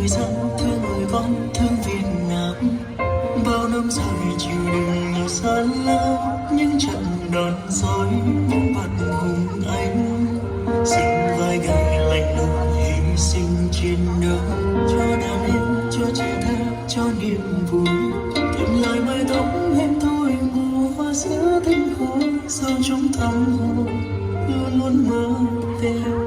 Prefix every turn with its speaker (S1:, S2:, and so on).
S1: người dân, thương người con, thương Việt Nam. Bao năm dài chịu đựng nhiều xa lắm, những trận đòn roi, những bận hùng anh. Xin vai gầy lạnh lùng hy sinh chiến đấu, cho đàn em, cho trẻ thơ, cho niềm vui. Tìm lại mái tóc em thôi, mùa hoa giữa thanh hồ, sao trong thắm hồ luôn luôn mơ về.